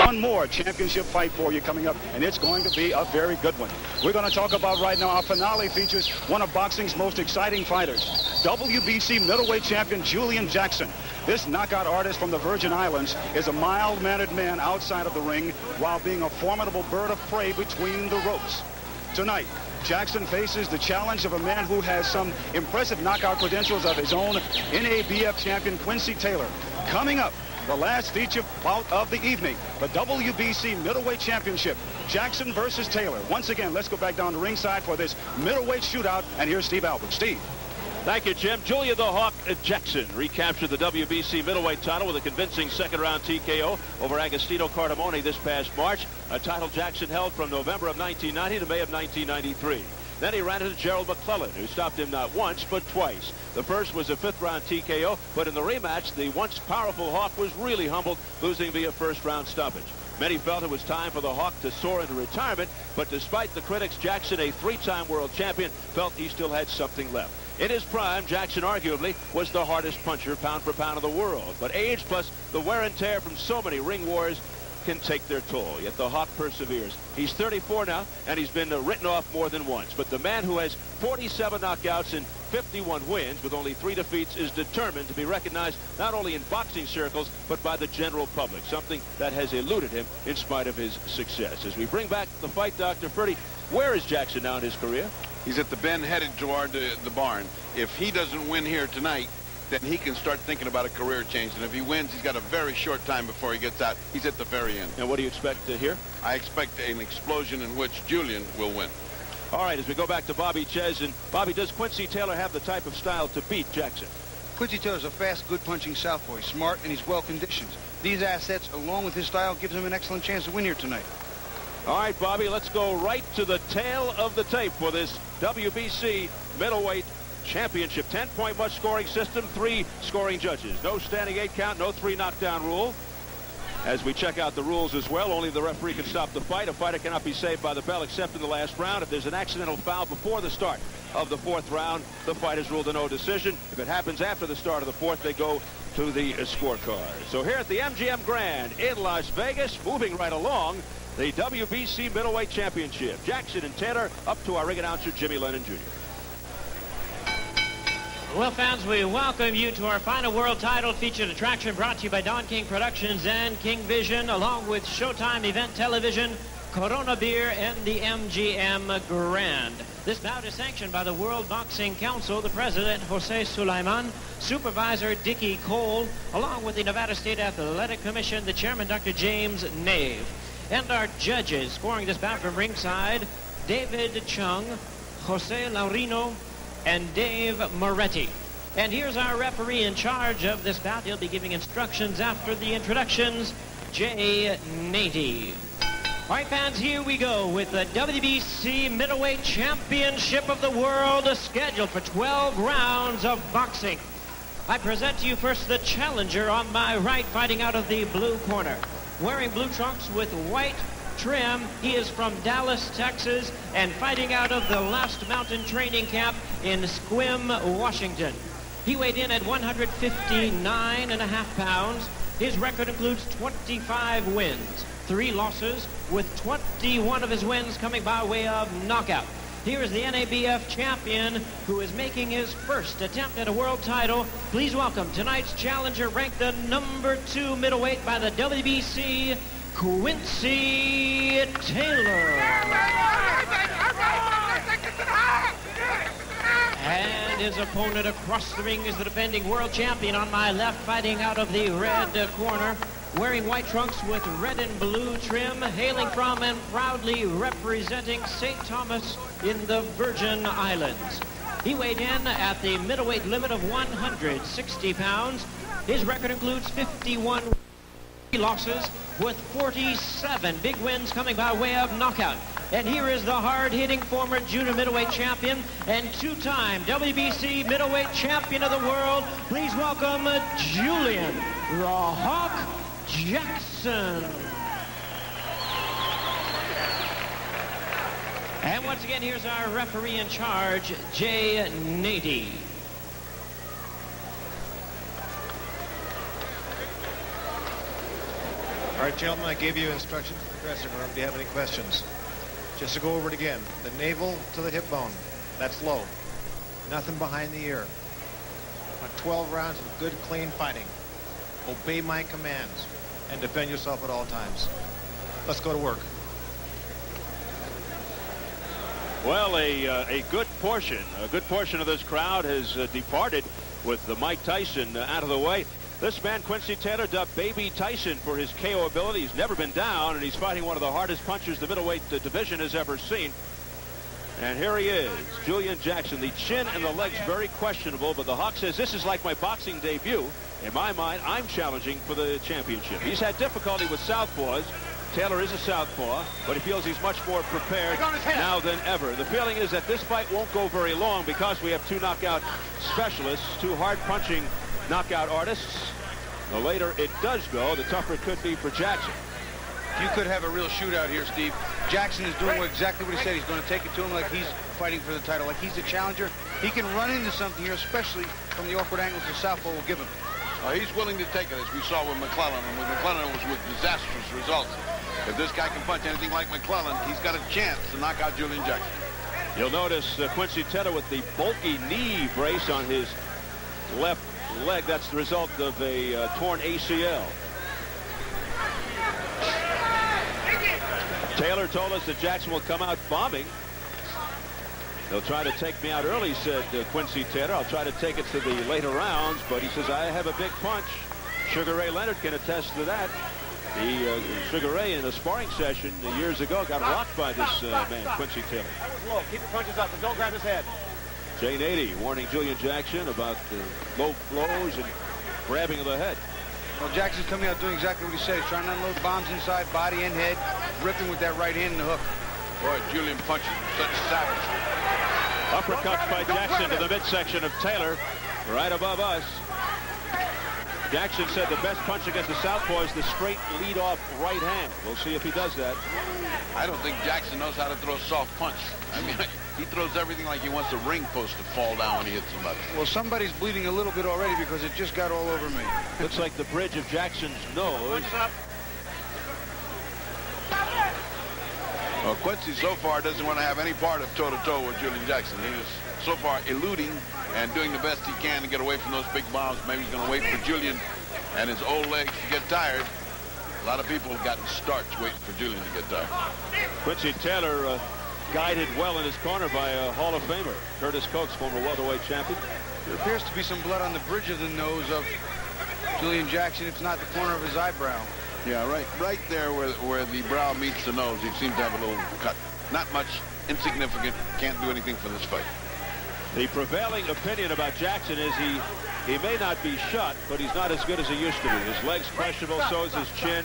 one more championship fight for you coming up, and it's going to be a very good one. We're going to talk about right now, our finale features one of boxing's most exciting fighters, WBC middleweight champion Julian Jackson. This knockout artist from the Virgin Islands is a mild-mannered man outside of the ring while being a formidable bird of prey between the ropes. Tonight, Jackson faces the challenge of a man who has some impressive knockout credentials of his own, NABF champion Quincy Taylor. Coming up, the last feature bout of the evening, the WBC middleweight championship, Jackson versus Taylor. Once again, let's go back down to ringside for this middleweight shootout, and here's Steve Albert. Steve. Thank you, Jim. Julia the Hawk Jackson recaptured the WBC middleweight title with a convincing second-round TKO over Agostino Cardamone this past March, a title Jackson held from November of 1990 to May of 1993. Then he ran into Gerald McClellan, who stopped him not once, but twice. The first was a fifth-round TKO, but in the rematch, the once powerful Hawk was really humbled, losing via first-round stoppage. Many felt it was time for the Hawk to soar into retirement, but despite the critics, Jackson, a three-time world champion, felt he still had something left. In his prime, Jackson arguably was the hardest puncher pound for pound of the world, but age plus the wear and tear from so many ring wars can take their toll, yet the Hawk perseveres. He's 34 now, and he's been written off more than once, but the man who has 47 knockouts and 51 wins with only 3 defeats is determined to be recognized not only in boxing circles, but by the general public, something that has eluded him in spite of his success. As we bring back the fight, Dr. Ferdy, where is Jackson now in his career? He's at the bend headed toward the barn. If he doesn't win here tonight, then he can start thinking about a career change. And if he wins, he's got a very short time before he gets out. He's at the very end. And what do you expect to hear? I expect an explosion in which Julian will win. All right, as we go back to Bobby Ches. And Bobby, does Quincy Taylor have the type of style to beat Jackson? Quincy Taylor's a fast, good-punching southpaw. He's smart, and he's well-conditioned. These assets, along with his style, gives him an excellent chance to win here tonight. All right, Bobby, let's go right to the tail of the tape for this WBC middleweight championship. 10-point much scoring system, 3 scoring judges. No standing 8 count, no 3 knockdown rule. As we check out the rules as well, only the referee can stop the fight. A fighter cannot be saved by the bell except in the last round. If there's an accidental foul before the start of the 4th round, the fight is ruled a no decision. If it happens after the start of the 4th, they go to the scorecard. So here at the MGM Grand in Las Vegas, moving right along, the WBC middleweight championship. Jackson and Taylor up to our ring announcer, Jimmy Lennon Jr. Well, fans, we welcome you to our final world title featured attraction brought to you by Don King Productions and King Vision, along with Showtime Event Television, Corona Beer, and the MGM Grand. This bout is sanctioned by the World Boxing Council, the president, Jose Sulaiman, supervisor, Dickie Cole, along with the Nevada State Athletic Commission, the chairman, Dr. James Nave. And our judges scoring this bout from ringside, David Chung, Jose Laurino, and Dave Moretti. And here's our referee in charge of this bout. He'll be giving instructions after the introductions, Jay Nady. All right, fans, here we go with the WBC Middleweight Championship of the World, scheduled for 12 rounds of boxing. I present to you first the challenger on my right, fighting out of the blue corner. Wearing blue trunks with white trim, he is from Dallas, Texas, and fighting out of the Last Mountain Training Camp in Sequim, Washington. He weighed in at 159.5 pounds. His record includes 25 wins, 3 losses, with 21 of his wins coming by way of knockout. Here is the NABF champion who is making his first attempt at a world title. Please welcome tonight's challenger, ranked the number 2 middleweight by the WBC, Quincy Taylor. And his opponent across the ring is the defending world champion on my left, fighting out of the red corner, wearing white trunks with red and blue trim, hailing from and proudly representing St. Thomas in the Virgin Islands. He weighed in at the middleweight limit of 160 pounds. His record includes 51 losses with 47 big wins coming by way of knockout. And here is the hard-hitting former junior middleweight champion and 2-time WBC middleweight champion of the world. Please welcome Julian the Hawk Jackson. And once again, here's our referee in charge, Jay Nady. All right, gentlemen, I gave you instructions in the dressing room. Do you have any questions? Just to go over it again. The navel to the hip bone. That's low. Nothing behind the ear. 12 rounds of good, clean fighting. Obey my commands and defend yourself at all times. Let's go to work. Well, a good portion of this crowd has departed with the Mike Tyson out of the way. This man, Quincy Taylor, dubbed Baby Tyson for his KO ability. He's never been down, and he's fighting one of the hardest punchers the middleweight division has ever seen. And here he is, Julian Jackson. The chin and the legs very questionable, but the Hawk says, this is like my boxing debut. In my mind, I'm challenging for the championship. He's had difficulty with southpaws. Taylor is a southpaw, but he feels he's much more prepared now than ever. The feeling is that this fight won't go very long because we have two knockout specialists, two hard-punching knockout artists. The later it does go, the tougher it could be for Jackson. You could have a real shootout here, Steve. Jackson is doing exactly what he said. He's going to take it to him like he's fighting for the title, like he's a challenger. He can run into something here, especially from the awkward angles the southpaw will give him. He's willing to take it, as we saw with McClellan, and with McClellan it was with disastrous results. If this guy can punch anything like McClellan, he's got a chance to knock out Julian Jackson. You'll notice Quincy Taylor with the bulky knee brace on his left leg. That's the result of a torn ACL. Taylor told us that Jackson will come out bombing. They'll try to take me out early, said Quincy Taylor. I'll try to take it to the later rounds, but he says, I have a big punch. Sugar Ray Leonard can attest to that. The Sugar Ray in a sparring session years ago got rocked by this man, Quincy Taylor. That was low. Keep your punches up, but don't grab his head. Jane 80 warning Julian Jackson about low blows and grabbing of the head. Well, Jackson's coming out doing exactly what he said. He's trying to unload bombs inside, body and head, ripping with that right hand and the hook. Boy, Julian punches such savage. Uppercuts by Jackson to the midsection of Taylor, right above us. Jackson said the best punch against the southpaw is the straight lead-off right hand. We'll see if he does that. I don't think Jackson knows how to throw a soft punch. I mean, he throws everything like he wants a ring post to fall down when he hits somebody. Well, somebody's bleeding a little bit already because it just got all over me. Looks like the bridge of Jackson's nose. Well, Quincy so far doesn't want to have any part of toe-to-toe with Julian Jackson. He is so far eluding and doing the best he can to get away from those big bombs. Maybe he's going to wait for Julian and his old legs to get tired. A lot of people have gotten starch waiting for Julian to get tired. Quincy Taylor guided well in his corner by a Hall of Famer, Curtis Coates, former welterweight champion. There appears to be some blood on the bridge of the nose of Julian Jackson, if not the corner of his eyebrow. Yeah, right there where the brow meets the nose, he seems to have a little cut. Not much, insignificant, can't do anything for this fight. The prevailing opinion about Jackson is he may not be shot, but he's not as good as he used to be. His legs questionable, so is his chin.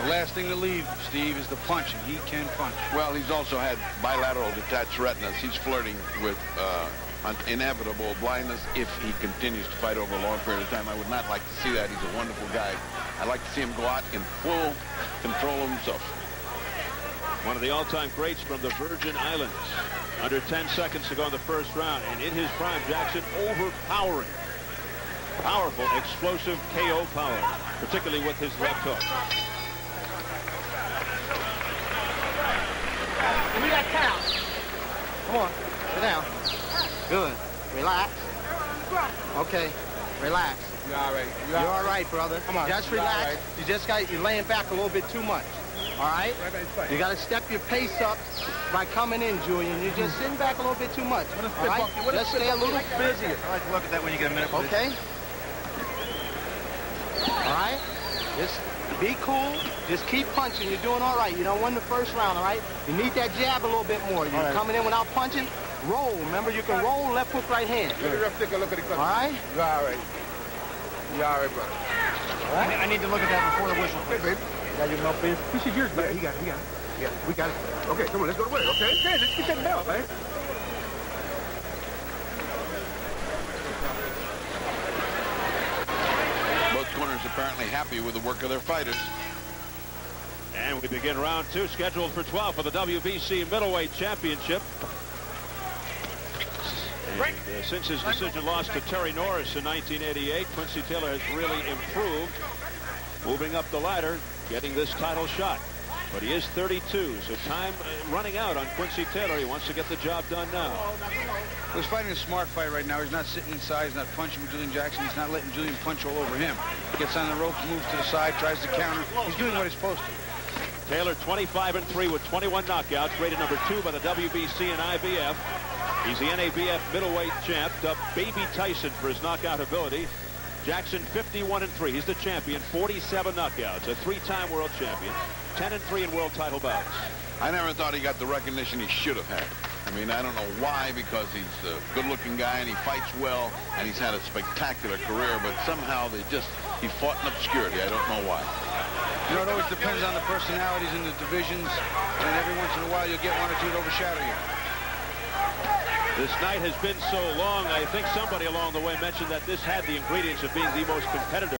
The last thing to leave, Steve, is the punch, and he can punch. Well, he's also had bilateral detached retinas. He's flirting with inevitable blindness if he continues to fight over a long period of time. I would not like to see that. He's a wonderful guy. I'd like to see him go out in full control of himself. One of the all-time greats from the Virgin Islands. Under 10 seconds to go in the first round. And in his prime, Jackson overpowering. Powerful, explosive KO power, particularly with his left hook. Give me that count. Come on, sit down. Good. Relax. Okay, relax. You all right? You're all right, brother. Come on. Just relax. Right. You're laying back a little bit too much. All right? You got to step your pace up by coming in, Julian. You're just sitting back a little bit too much. All right? Just stay a little busier. I like to look at that when you get a minute. Okay? All right? Just be cool. Just keep punching. You're doing all right. You don't win the first round, all right? You need that jab a little bit more. You're coming in without punching. Roll. Remember, you can roll left hook, right hand. Let me take a look at the all right? You're all right. You're all right, brother. All right? I need to look at that before the whistle. Hey, baby. You got your mouthpiece? This is yours, man. Yeah, he got it. Yeah, we got it. Okay, come on, let's go to work, okay? Okay, let's get that belt, man. Both corners apparently happy with the work of their fighters. And we begin round two, scheduled for 12 for the WBC Middleweight Championship. And, since his decision loss to Terry Norris in 1988, Quincy Taylor has really improved. moving up the ladder, getting this title shot. But he is 32, so time running out on Quincy Taylor. He wants to get the job done now. He's fighting a smart fight right now. He's not sitting inside. He's not punching with Julian Jackson. He's not letting Julian punch all over him. Gets on the ropes, moves to the side, tries to counter. He's doing what he's supposed to. Taylor 25-3 with 21 knockouts, rated number 2 by the WBC and IBF. He's the NABF middleweight champ, dubbed Baby Tyson for his knockout ability. Jackson 51-3. He's the champion, 47 knockouts, a 3-time world champion, 10-3 in world title bouts. I never thought he got the recognition he should have had. I mean, I don't know why, because he's a good-looking guy and he fights well and he's had a spectacular career, but somehow he fought in obscurity. I don't know why. You know, it always depends on the personalities in the divisions, and every once in a while you'll get one or two that overshadow you. This night has been so long, I think somebody along the way mentioned that this had the ingredients of being the most competitive.